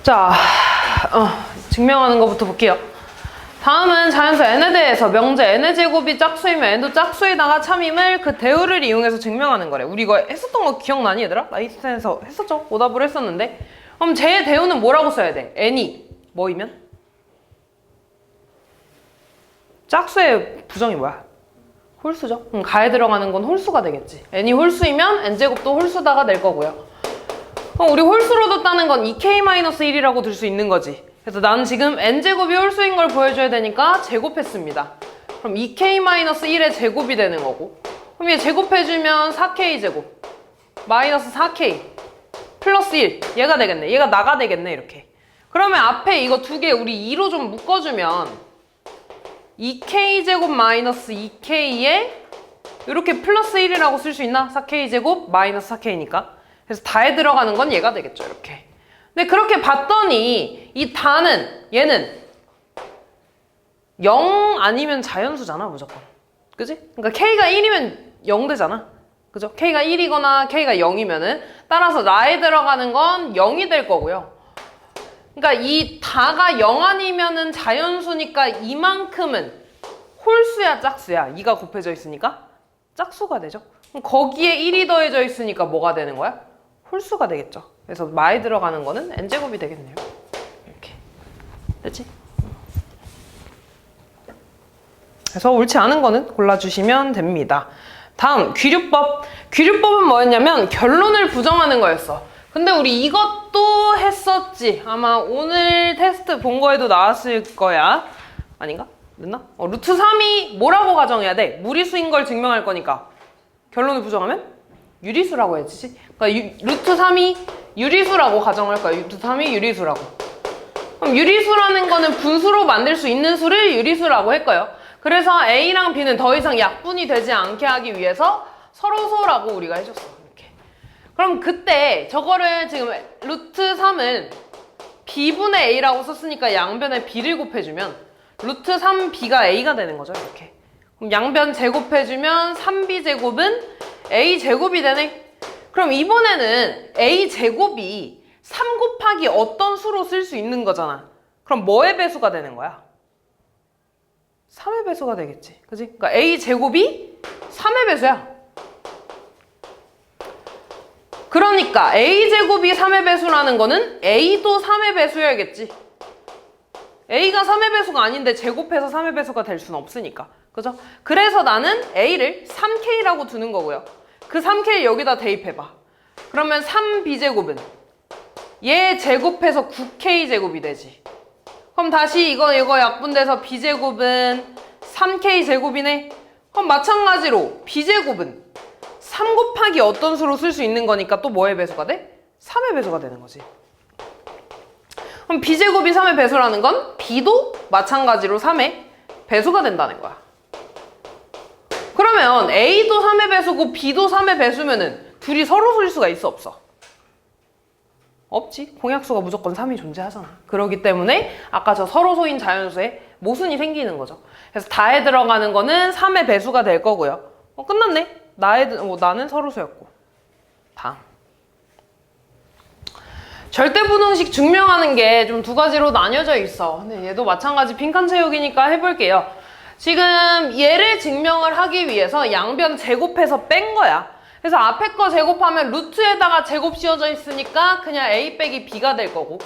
자, 증명하는 것부터 볼게요. 다음은 자연수 n에 대해서 명제 n의 제곱이 짝수이면 n도 짝수에다가 참임을 그 대우를 이용해서 증명하는 거래. 우리 이거 했었던 거 기억나니 얘들아? 라이센에서 했었죠? 오답을 했었는데. 그럼 제 대우는 뭐라고 써야 돼? n이 뭐이면? 짝수의 부정이 뭐야? 홀수죠? 그럼 가에 들어가는 건 홀수가 되겠지. n이 홀수이면 n제곱도 홀수다가 될 거고요. 그럼 우리 홀수로 뒀다는 건 2k-1이라고 들 수 있는 거지. 그래서 나는 지금 n제곱이 홀수인 걸 보여줘야 되니까 제곱했습니다. 그럼 2k-1의 제곱이 되는 거고, 그럼 얘 제곱해주면 4k제곱 마이너스 4k 플러스 1 얘가 되겠네. 얘가 나가 되겠네. 이렇게. 그러면 앞에 이거 두 개 우리 2로 좀 묶어주면 2k제곱 마이너스 2k에 이렇게 플러스 1이라고 쓸 수 있나? 4k제곱 마이너스 4k니까. 그래서 다에 들어가는 건 얘가 되겠죠. 이렇게. 근데 그렇게 봤더니 이 다는 얘는 0 아니면 자연수잖아. 무조건. 그지? 그러니까 k가 1이면 0 되잖아. 그죠? k가 1이거나 k가 0이면은 따라서 나에 들어가는 건 0이 될 거고요. 그러니까 이 다가 0 아니면은 자연수니까 이만큼은 홀수야 짝수야. 2가 곱해져 있으니까 짝수가 되죠. 그럼 거기에 1이 더해져 있으니까 뭐가 되는 거야? 홀수가 되겠죠. 그래서 마에 들어가는 거는 n제곱이 되겠네요. 이렇게. 됐지? 그래서 옳지 않은 거는 골라주시면 됩니다. 다음, 귀류법. 귀류법은 뭐였냐면 결론을 부정하는 거였어. 근데 우리 이것도 했었지. 아마 오늘 테스트 본 거에도 나왔을 거야. 아닌가? 됐나? 루트 3이 뭐라고 가정해야 돼? 무리수인 걸 증명할 거니까. 결론을 부정하면? 유리수라고 해야지. 그러니까 루트 3이 유리수라고 가정할 거야. 루트 3이 유리수라고. 그럼 유리수라는 거는 분수로 만들 수 있는 수를 유리수라고 할 거예요. 그래서 A랑 B는 더 이상 약분이 되지 않게 하기 위해서 서로소라고 우리가 해줬어. 이렇게. 그럼 그때 저거를 지금 루트 3을 B분의 A라고 썼으니까 양변에 B를 곱해주면 루트 3B가 A가 되는 거죠. 이렇게. 그럼 양변 제곱해주면 3B제곱은 A제곱이 되네. 그럼 이번에는 A제곱이 3 곱하기 어떤 수로 쓸 수 있는 거잖아. 그럼 뭐의 배수가 되는 거야? 3의 배수가 되겠지. 그치? 그러니까 A제곱이 3의 배수야. 그러니까 A제곱이 3의 배수라는 거는 A도 3의 배수여야겠지. A가 3의 배수가 아닌데 제곱해서 3의 배수가 될 수는 없으니까. 그죠? 그래서 나는 A를 3K라고 두는 거고요. 그 3K를 여기다 대입해봐. 그러면 3B제곱은 얘 제곱해서 9K제곱이 되지. 그럼 다시 이거 약분돼서 B제곱은 3K제곱이네. 그럼 마찬가지로 B제곱은 3 곱하기 어떤 수로 쓸 수 있는 거니까 또 뭐의 배수가 돼? 3의 배수가 되는 거지. 그럼 B제곱이 3의 배수라는 건 B도 마찬가지로 3의 배수가 된다는 거야. 그러면 A도 3의 배수고 B도 3의 배수면은 둘이 서로 쓸 수가 있어 없어? 없지. 공약수가 무조건 3이 존재하잖아. 그렇기 때문에 아까 저 서로소인 자연수에 모순이 생기는 거죠. 그래서 다에 들어가는 거는 3의 배수가 될 거고요. 끝났네. 나는 서로소였고. 다음. 절대분홍식 증명하는 게 좀 두 가지로 나뉘어져 있어. 근데 얘도 마찬가지 빈칸 채우기니까 해볼게요. 지금 얘를 증명을 하기 위해서 양변 제곱해서 뺀 거야. 그래서 앞에 거 제곱하면 루트에다가 제곱 씌워져 있으니까 그냥 A 빼기 B가 될 거고,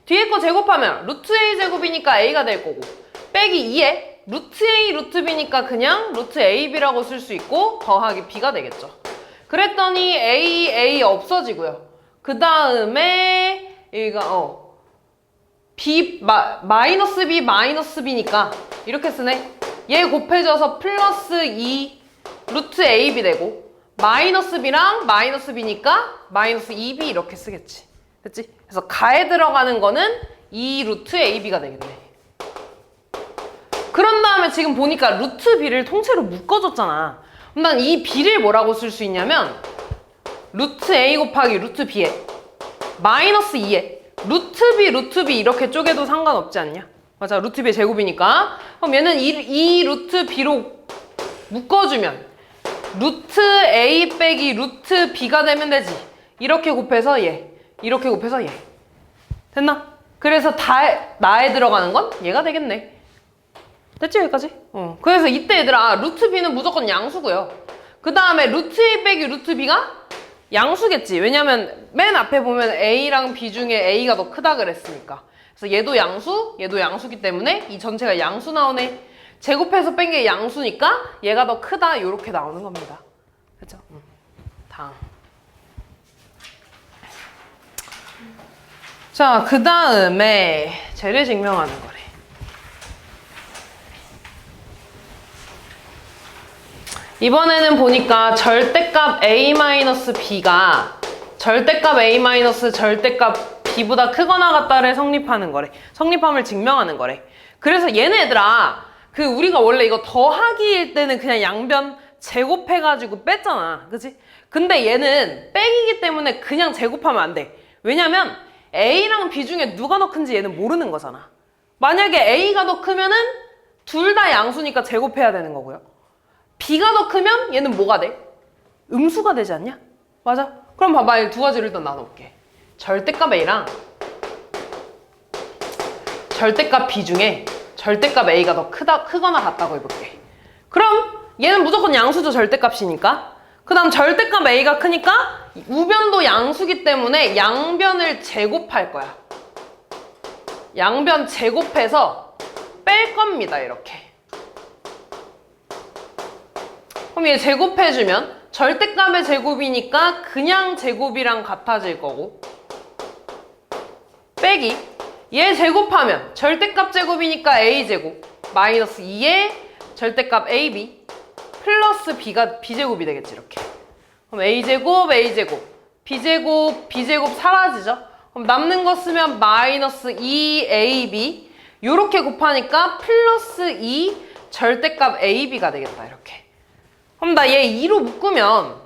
뒤에 거 제곱하면 루트 A 제곱이니까 A가 될 거고, 빼기 2에 루트 A 루트 B니까 그냥 루트 AB라고 쓸 수 있고 더하기 B가 되겠죠. 그랬더니 A 없어지고요. 그 다음에 얘가 B 마이너스 B 마이너스 B니까 이렇게 쓰네. 얘 곱해져서 플러스 2 루트 AB 되고, 마이너스 B랑 마이너스 B니까 마이너스 2B 이렇게 쓰겠지. 됐지? 그래서 가에 들어가는 거는 2 루트 AB가 되겠네. 그런 다음에 지금 보니까 루트 B를 통째로 묶어줬잖아. 그럼 난 이 B를 뭐라고 쓸 수 있냐면 루트 A 곱하기 루트 B에 마이너스 2에 루트 B 이렇게 쪼개도 상관없지 않냐? 맞아. 루트 B의 제곱이니까. 그럼 얘는 이 루트 B로 묶어주면 루트 A 빼기 루트 B가 되면 되지. 이렇게 곱해서 얘, 이렇게 곱해서 얘. 됐나? 그래서 나에 들어가는 건 얘가 되겠네. 됐지 여기까지? 그래서 이때 얘들아 루트 b는 무조건 양수고요. 그 다음에 루트 a 빼기 루트 b가 양수겠지. 왜냐면 맨 앞에 보면 a랑 b 중에 a가 더 크다 그랬으니까. 그래서 얘도 양수, 얘도 양수기 때문에 이 전체가 양수 나오네. 제곱해서 뺀 게 양수니까 얘가 더 크다 이렇게 나오는 겁니다. 그죠? 다음. 자, 그 다음에 쟤를 증명하는 거래. 이번에는 보니까 절대값 a-b가 절대값 a- 절대값 b보다 크거나 같다를 성립하는 거래. 성립함을 증명하는 거래. 그래서 얘네들아 우리가 원래 이거 더하기일 때는 그냥 양변 제곱해가지고 뺐잖아. 그치? 근데 얘는 빼기이기 때문에 그냥 제곱하면 안 돼. 왜냐면 A랑 B 중에 누가 더 큰지 얘는 모르는 거잖아. 만약에 A가 더 크면은 둘 다 양수니까 제곱해야 되는 거고요. B가 더 크면 얘는 뭐가 돼? 음수가 되지 않냐? 맞아? 그럼 봐봐. 이 두 가지를 일단 나눠볼게. 절대값 A랑 절대값 B 중에 절대값 A가 더 크거나 같다고 해볼게. 그럼 얘는 무조건 양수죠. 절대값이니까. 그 다음 절대값 A가 크니까 우변도 양수기 때문에 양변을 제곱할 거야. 양변 제곱해서 뺄 겁니다. 이렇게. 그럼 얘 제곱해주면 절대값의 제곱이니까 그냥 제곱이랑 같아질 거고 빼기 얘 제곱하면 절대값 제곱이니까 a제곱 마이너스 2의 절대값 ab 플러스 b가 b제곱이 되겠지. 이렇게. 그럼 a제곱 a제곱 b제곱 사라지죠. 그럼 남는 거 쓰면 마이너스 2ab 요렇게 곱하니까 플러스 2 절대값 ab가 되겠다. 이렇게. 그럼 나 얘 2로 묶으면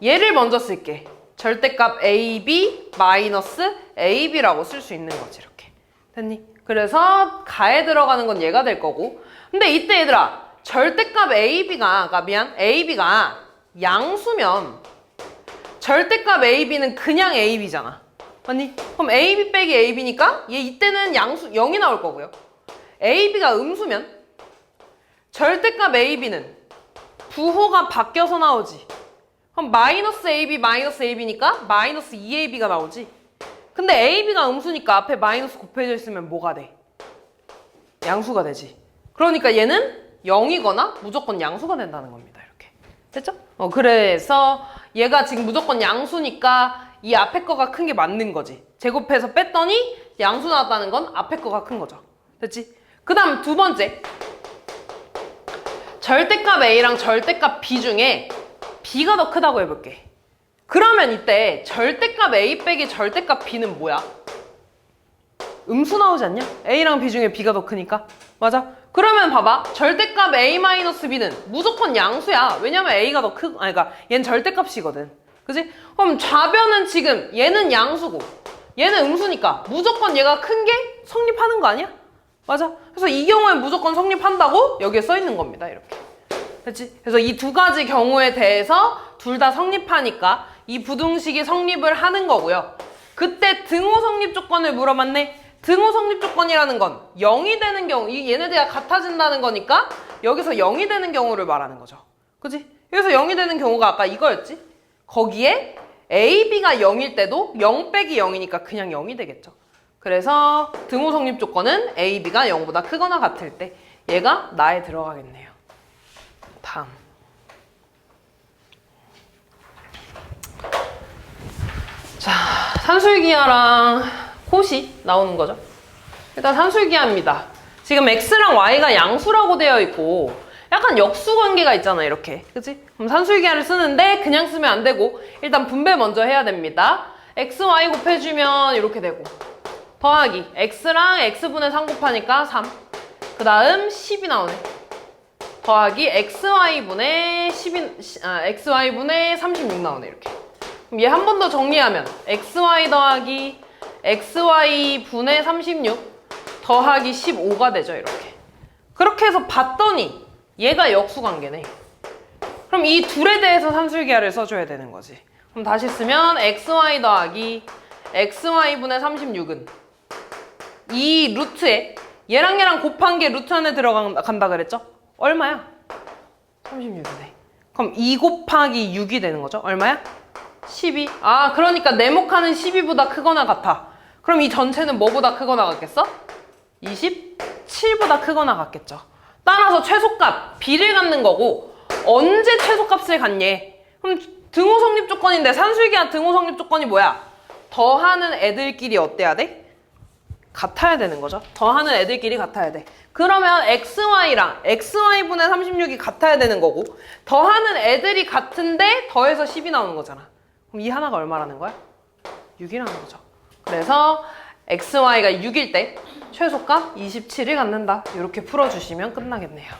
얘를 먼저 쓸게. 절대값 ab 마이너스 ab라고 쓸 수 있는 거지. 이렇게. 됐니? 그래서 가에 들어가는 건 얘가 될 거고. 근데 이때 얘들아 절대값 ab가 양수면 절대값 ab는 그냥 ab잖아. 맞니? 그럼 ab 빼기 ab니까 얘 이때는 양수 0이 나올 거고요. ab가 음수면 절대값 ab는 부호가 바뀌어서 나오지. 그럼 마이너스 ab니까 마이너스 2ab가 나오지. 근데 ab가 음수니까 앞에 마이너스 곱해져 있으면 뭐가 돼? 양수가 되지. 그러니까 얘는 0이거나 무조건 양수가 된다는 겁니다. 이렇게. 됐죠? 그래서 얘가 지금 무조건 양수니까 이 앞에 거가 큰 게 맞는 거지. 제곱해서 뺐더니 양수 나왔다는 건 앞에 거가 큰 거죠. 됐지? 그 다음 두 번째. 절대값 A랑 절대값 B 중에 B가 더 크다고 해볼게. 그러면 이때 절대값 A 빼기 절대값 B는 뭐야? 음수 나오지 않냐? A랑 B 중에 B가 더 크니까. 맞아? 그러면 봐봐. 절대값 A-B는 무조건 양수야. 왜냐면 A가 더 그러니까 얘는 절대값이거든. 그치? 그럼 좌변은 지금 얘는 양수고 얘는 음수니까 무조건 얘가 큰 게 성립하는 거 아니야? 맞아? 그래서 이 경우에 무조건 성립한다고 여기에 써 있는 겁니다. 이렇게. 그치? 그래서 이 두 가지 경우에 대해서 둘 다 성립하니까 이 부등식이 성립을 하는 거고요. 그때 등호 성립 조건을 물어봤네. 등호 성립 조건이라는 건 0이 되는 경우, 얘네들이 같아진다는 거니까 여기서 0이 되는 경우를 말하는 거죠. 그치? 여기서 0이 되는 경우가 아까 이거였지? 거기에 A, B가 0일 때도 0 빼기 0이니까 그냥 0이 되겠죠. 그래서 등호 성립 조건은 A, B가 0보다 크거나 같을 때 얘가 나에 들어가겠네요. 다음. 자, 산술기하랑 콧이 나오는 거죠. 일단 산술기하입니다. 지금 X랑 Y가 양수라고 되어 있고 약간 역수 관계가 있잖아. 이렇게. 그치? 그럼 산술기하를 쓰는데 그냥 쓰면 안 되고 일단 분배 먼저 해야 됩니다. X, Y 곱해주면 이렇게 되고 더하기 X랑 X분의 3 곱하니까 3. 그 다음 10이 나오네. 더하기 XY분의 36 나오네. 이렇게. 그럼 얘 한 번 더 정리하면 XY 더하기 XY분의 36 더하기 15가 되죠. 이렇게. 그렇게 해서 봤더니 얘가 역수관계네. 그럼 이 둘에 대해서 산술기하를 써줘야 되는 거지. 그럼 다시 쓰면 XY 더하기 xy분의 36은 이 루트에 얘랑 곱한 게 루트 안에 들어간다 그랬죠? 얼마야? 36이네. 그럼 2 곱하기 6이 되는 거죠? 얼마야? 12. 아, 그러니까 네모칸은 12보다 크거나 같아. 그럼 이 전체는 뭐보다 크거나 같겠어? 27보다 크거나 같겠죠. 따라서 최소값, b를 갖는 거고 언제 최소값을 갖니? 그럼 등호 성립 조건인데 산술기하 등호 성립 조건이 뭐야? 더하는 애들끼리 어때야 돼? 같아야 되는 거죠. 더하는 애들끼리 같아야 돼. 그러면 xy랑 xy분의 36이 같아야 되는 거고 더하는 애들이 같은데 더해서 10이 나오는 거잖아. 그럼 이 하나가 얼마라는 거야? 6이라는 거죠. 그래서 xy가 6일 때 최소값 27을 갖는다. 이렇게 풀어주시면 끝나겠네요.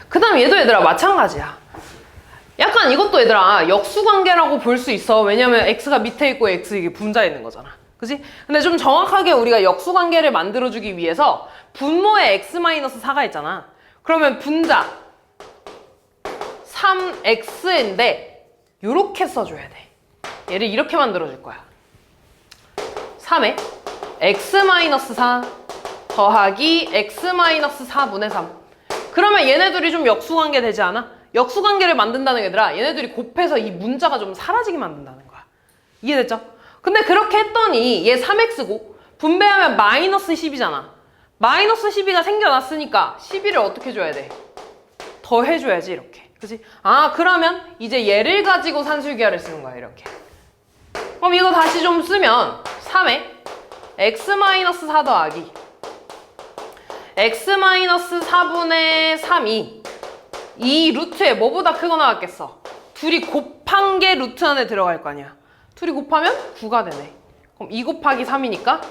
그 다음 얘도 얘들아 마찬가지야. 약간 이것도 얘들아 역수관계라고 볼 수 있어. 왜냐면 x가 밑에 있고 x 이게 분자에 있는 거잖아. 그치? 근데 좀 정확하게 우리가 역수관계를 만들어주기 위해서 분모에 x-4가 있잖아. 그러면 분자 3x인데 요렇게 써줘야 돼. 얘를 이렇게 만들어줄 거야. 3에 x-4 더하기 x-4분의 3. 그러면 얘네들이 좀 역수관계 되지 않아? 역수관계를 만든다는 게 아니라 얘네들이 곱해서 이 문자가 좀 사라지게 만든다는 거야. 이해됐죠? 근데 그렇게 했더니 얘 3x고 분배하면 마이너스 10이잖아. 마이너스 12가 생겨났으니까 12를 어떻게 줘야 돼? 더해줘야지 이렇게. 그치? 아, 그러면 이제 얘를 가지고 산술기하를 쓰는 거야 이렇게. 그럼 이거 다시 좀 쓰면 3에 x-4 더하기 x-4분의 3이 이 루트에 뭐보다 크거나 같겠어? 둘이 곱한 게 루트 안에 들어갈 거 아니야. 둘이 곱하면 9가 되네. 그럼 2 곱하기 3이니까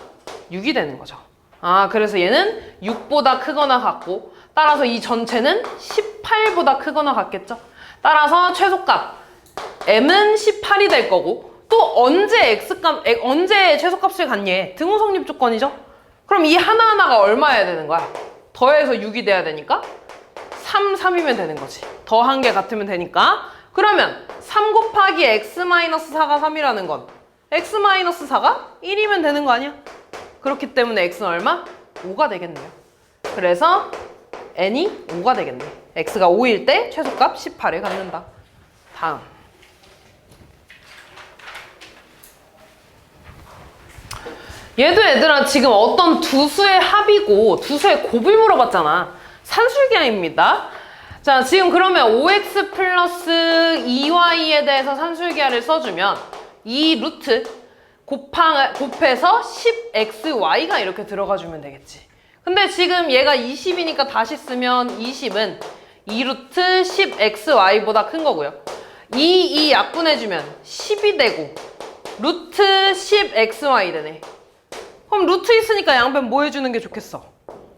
6이 되는 거죠. 아, 그래서 얘는 6보다 크거나 같고 따라서 이 전체는 18보다 크거나 같겠죠. 따라서 최소값 m은 18이 될 거고 또 언제 언제 최소값을 갖니? 등호 성립 조건이죠. 그럼 이 하나하나가 얼마여야 되는 거야? 더해서 6이 돼야 되니까 3이면 되는 거지. 더한 게 같으면 되니까. 그러면 3 곱하기 x-4가 3이라는 건 x-4가 1이면 되는 거 아니야? 그렇기 때문에 x는 얼마? 5가 되겠네요. 그래서 n이 5가 되겠네. x가 5일 때 최소값 18을 갖는다. 다음. 얘도 얘들아 지금 어떤 두 수의 합이고 두 수의 곱을 물어봤잖아. 산술기하입니다. 자, 지금 그러면 5x 플러스 2y에 대해서 산술기하를 써주면 이 루트 곱해서 10xy가 이렇게 들어가주면 되겠지. 근데 지금 얘가 20이니까 다시 쓰면 20은 2루트 10xy보다 큰 거고요. 이 약분해주면 10이 되고 루트 10xy 되네. 그럼 루트 있으니까 양변 뭐 해주는 게 좋겠어?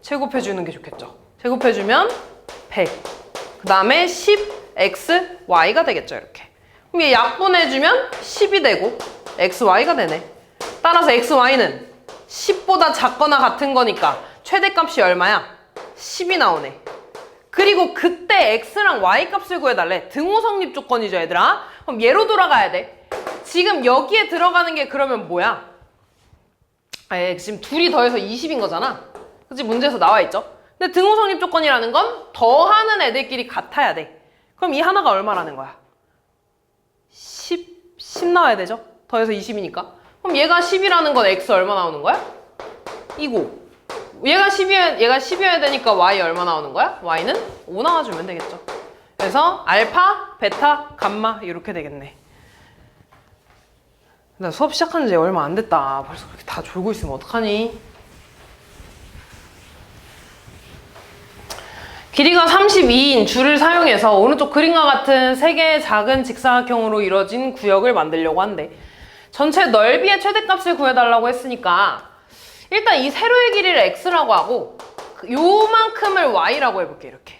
제곱해주는 게 좋겠죠. 제곱해주면 100. 그 다음에 10xy가 되겠죠. 이렇게. 그럼 얘 약분해주면 10이 되고 xy가 되네. 따라서 xy는 10보다 작거나 같은 거니까 최대값이 얼마야? 10이 나오네. 그리고 그때 x랑 y 값을 구해달래. 등호 성립 조건이죠, 얘들아. 그럼 얘로 돌아가야 돼. 지금 여기에 들어가는 게 그러면 뭐야? 지금 둘이 더해서 20인 거잖아. 그치? 문제에서 나와 있죠? 근데 등호 성립 조건이라는 건 더하는 애들끼리 같아야 돼. 그럼 이 하나가 얼마라는 거야? 10 나와야 되죠? 더해서 20이니까. 그럼 얘가 10이라는 건 x 얼마 나오는 거야? 이고. 얘가 10이어야 되니까 y 얼마 나오는 거야? y는 5 나와주면 되겠죠. 그래서 알파, 베타, 감마 이렇게 되겠네. 나 수업 시작한 지 얼마 안 됐다. 벌써 그렇게 다 졸고 있으면 어떡하니? 길이가 32인 줄을 사용해서 오른쪽 그림과 같은 3개의 작은 직사각형으로 이루어진 구역을 만들려고 한대. 전체 넓이의 최대값을 구해달라고 했으니까 일단 이 세로의 길이를 x라고 하고 요만큼을 y라고 해볼게. 이렇게.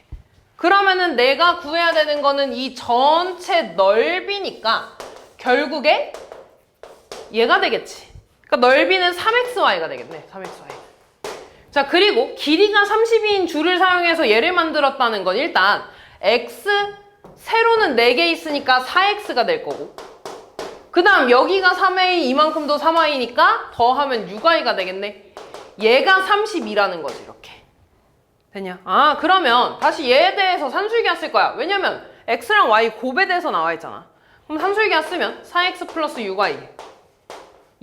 그러면은 내가 구해야 되는 거는 이 전체 넓이니까 결국에 얘가 되겠지. 그러니까 넓이는 3xy가 되겠네. 3xy. 자, 그리고 길이가 32인 줄을 사용해서 얘를 만들었다는 건 일단 x 세로는 4개 있으니까 4x가 될 거고 그 다음 여기가 3a 이만큼도 3i니까 더하면 6i가 되겠네. 얘가 32라는 거지 이렇게. 되냐? 아 그러면 다시 얘에 대해서 산술기하 쓸 거야. 왜냐면 x랑 y 곱에 대해서 나와 있잖아. 그럼 산술기하 쓰면 4x 플러스 6y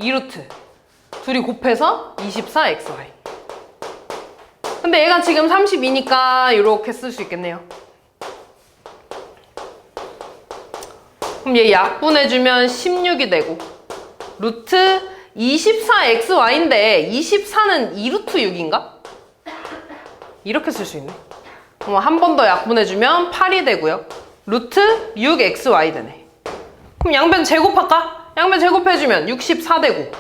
2루트 둘이 곱해서 24xy. 근데 얘가 지금 32니까 이렇게 쓸 수 있겠네요. 그럼 얘 약분해주면 16이 되고 루트 24xy인데 24는 2루트 6인가? 이렇게 쓸 수 있네. 그럼 한 번 더 약분해주면 8이 되고요. 루트 6xy 되네. 그럼 양변 제곱할까? 양변 제곱해주면 64 되고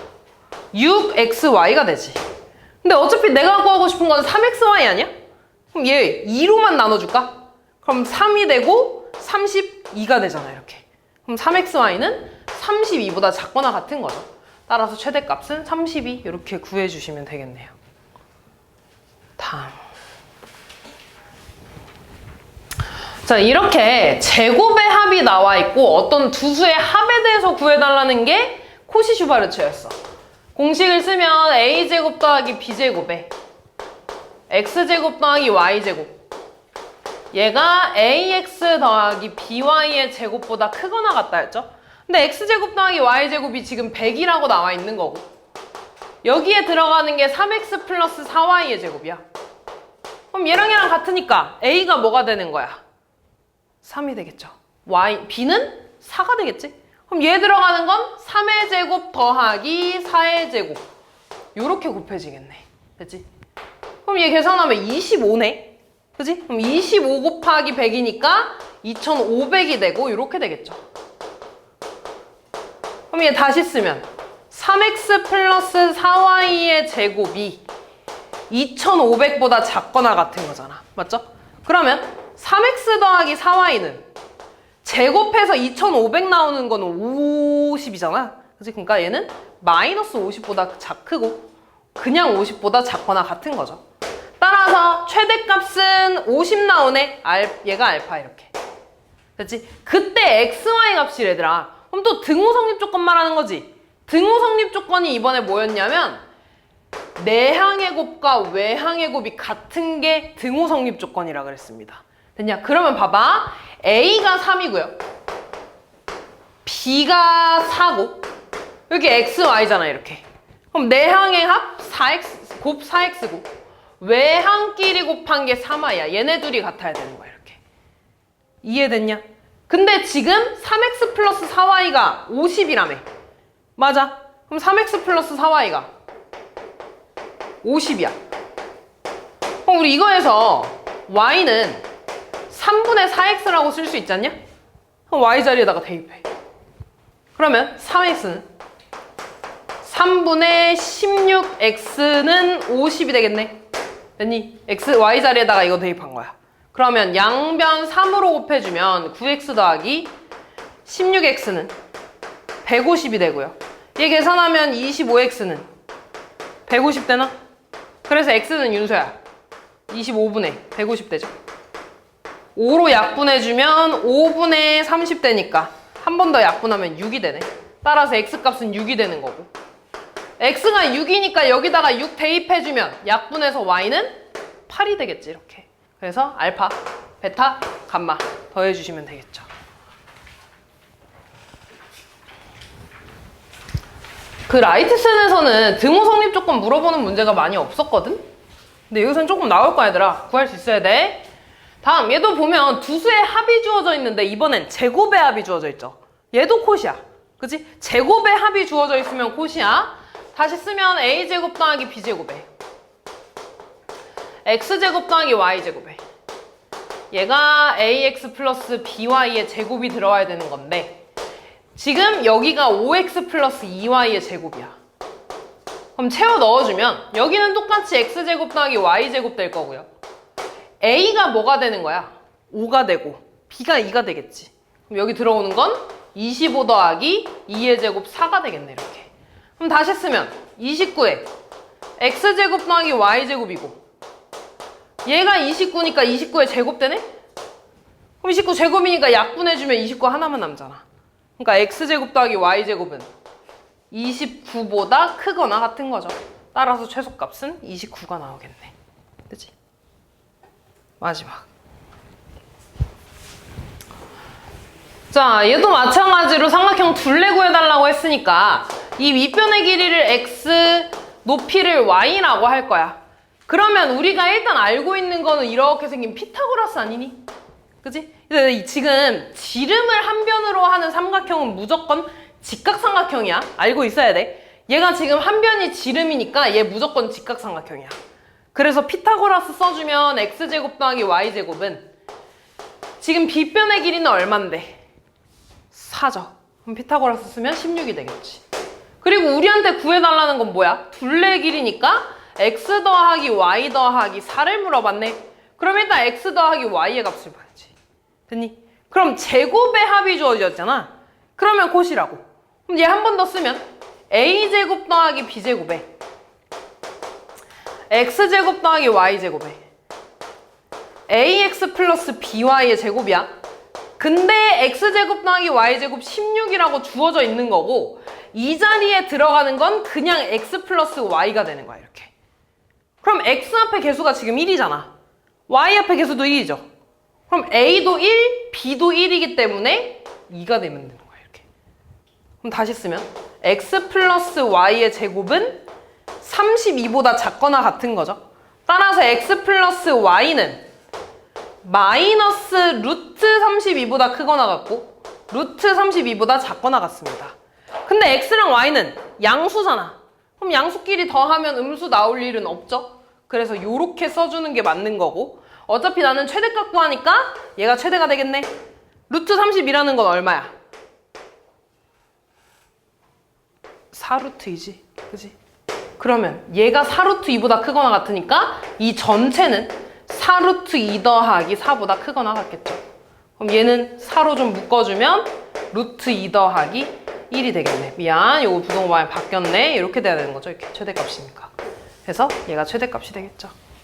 6xy가 되지. 근데 어차피 내가 구하고 싶은 건 3xy 아니야? 그럼 얘 2로만 나눠줄까? 그럼 3이 되고 32가 되잖아 이렇게. 그럼 3xy는 32보다 작거나 같은 거죠. 따라서 최대값은 32 이렇게 구해주시면 되겠네요. 다음. 자 이렇게 제곱의 합이 나와 있고 어떤 두 수의 합에 대해서 구해달라는 게 코시-슈바르츠였어. 공식을 쓰면 a제곱 더하기 b제곱에 x제곱 더하기 y제곱 얘가 ax 더하기 by의 제곱보다 크거나 같다 했죠? 근데 x제곱 더하기 y제곱이 지금 100이라고 나와 있는 거고 여기에 들어가는 게 3x 플러스 4y의 제곱이야. 그럼 얘랑 얘랑 같으니까 a가 뭐가 되는 거야? 3이 되겠죠. b는 4가 되겠지? 그럼 얘 들어가는 건 3의 제곱 더하기 4의 제곱 요렇게 곱해지겠네. 됐지? 그럼 얘 계산하면 25네? 그지? 그럼 25 곱하기 100이니까 2500이 되고 요렇게 되겠죠. 그럼 얘 다시 쓰면 3x 플러스 4y의 제곱이 2500보다 작거나 같은 거잖아. 맞죠? 그러면 3x 더하기 4y는 제곱해서 2500 나오는 거는 50이잖아. 그치? 그러니까 얘는 마이너스 50보다 크고 그냥 50보다 작거나 같은 거죠. 따라서 최대값은 50 나오네. 얘가 알파 이렇게. 됐지? 그때 xy 값이 얘들아. 그럼 또 등호 성립 조건 말하는 거지. 등호 성립 조건이 이번에 뭐였냐면 내항의 곱과 외항의 곱이 같은 게 등호 성립 조건이라 그랬습니다. 됐냐? 그러면 봐봐. A가 3이고요. B가 4고 여기 X, Y잖아 이렇게. 그럼 내항의 합 4X, 곱 4X고 외항끼리 곱한 게 3Y야. 얘네 둘이 같아야 되는 거야 이렇게. 이해됐냐? 근데 지금 3X 플러스 4Y가 50이라며. 맞아. 그럼 3X 플러스 4Y가 50이야. 그럼 우리 이거에서 Y는 3분의 4x라고 쓸 수 있지 않냐? 그럼 y 자리에다가 대입해. 그러면 3x는 3분의 16x는 50이 되겠네. 됐니? y 자리에다가 이거 대입한 거야. 그러면 양변 3으로 곱해주면 9x 더하기 16x는 150이 되고요. 얘 계산하면 25x는 150 되나? 그래서 x는 윤서야. 25분의 150 되죠. 5로 약분해주면 5분의 30 되니까 한 번 더 약분하면 6이 되네. 따라서 x값은 6이 되는 거고 x가 6이니까 여기다가 6 대입해주면 약분해서 y는 8이 되겠지 이렇게. 그래서 알파, 베타, 감마 더해주시면 되겠죠. 그 라이트센에서는 등호 성립 조건 물어보는 문제가 많이 없었거든? 근데 여기서는 조금 나올 거야 얘들아. 구할 수 있어야 돼. 다음 얘도 보면 두 수의 합이 주어져 있는데 이번엔 제곱의 합이 주어져 있죠. 얘도 콧이야. 그치? 제곱의 합이 주어져 있으면 콧이야. 다시 쓰면 a제곱 더하기 b제곱에 x제곱 더하기 y제곱에 얘가 ax 플러스 by의 제곱이 들어와야 되는 건데 지금 여기가 5x 플러스 2y의 제곱이야. 그럼 채워 넣어주면 여기는 똑같이 x제곱 더하기 y제곱 될 거고요. a가 뭐가 되는 거야? 5가 되고 b가 2가 되겠지. 그럼 여기 들어오는 건 25 더하기 2의 제곱 4가 되겠네 이렇게. 그럼 다시 쓰면 29에 x제곱 더하기 y제곱이고 얘가 29니까 29의 제곱 되네? 그럼 29 제곱이니까 약분해주면 29 하나만 남잖아. 그러니까 x제곱 더하기 y제곱은 29보다 크거나 같은 거죠. 따라서 최소값은 29가 나오겠네. 그치? 마지막. 자, 얘도 마찬가지로 삼각형 둘레 구해달라고 했으니까 이 밑변의 길이를 x, 높이를 y라고 할 거야. 그러면 우리가 일단 알고 있는 거는 이렇게 생긴 피타고라스 아니니? 그치? 지금 지름을 한 변으로 하는 삼각형은 무조건 직각삼각형이야. 알고 있어야 돼. 얘가 지금 한 변이 지름이니까 얘 무조건 직각삼각형이야. 그래서 피타고라스 써주면 x제곱 더하기 y제곱은 지금 빗변의 길이는 얼만데? 4죠. 그럼 피타고라스 쓰면 16이 되겠지. 그리고 우리한테 구해달라는 건 뭐야? 둘레 길이니까 x 더하기 y 더하기 4를 물어봤네. 그럼 일단 x 더하기 y의 값을 봐야지. 됐니? 그럼 제곱의 합이 주어졌잖아. 그러면 곱이라고. 그럼 얘 한 번 더 쓰면 a제곱 더하기 b제곱에 x제곱 더하기 y제곱에 ax 플러스 by의 제곱이야. 근데 x제곱 더하기 y제곱 16이라고 주어져 있는 거고 이 자리에 들어가는 건 그냥 x 플러스 y가 되는 거야. 이렇게. 그럼 x 앞에 개수가 지금 1이잖아. y 앞에 개수도 1이죠. 그럼 a도 1, b도 1이기 때문에 2가 되면 되는 거야. 이렇게. 그럼 다시 쓰면 x 플러스 y의 제곱은 32보다 작거나 같은 거죠. 따라서 x 플러스 y는 마이너스 루트 32보다 크거나 같고 루트 32보다 작거나 같습니다. 근데 x랑 y는 양수잖아. 그럼 양수끼리 더하면 음수 나올 일은 없죠. 그래서 요렇게 써주는 게 맞는 거고 어차피 나는 최대값 구하니까 얘가 최대가 되겠네. 루트 32라는 건 얼마야? 4루트이지. 그지? 그러면 얘가 4루트 2보다 크거나 같으니까 이 전체는 4루트 2 더하기 4보다 크거나 같겠죠. 그럼 얘는 4로 좀 묶어주면 루트 2 더하기 1이 되겠네. 미안, 요거 부동반에 바뀌었네. 이렇게 돼야 되는 거죠. 이렇게 최대값이니까. 그래서 얘가 최대값이 되겠죠.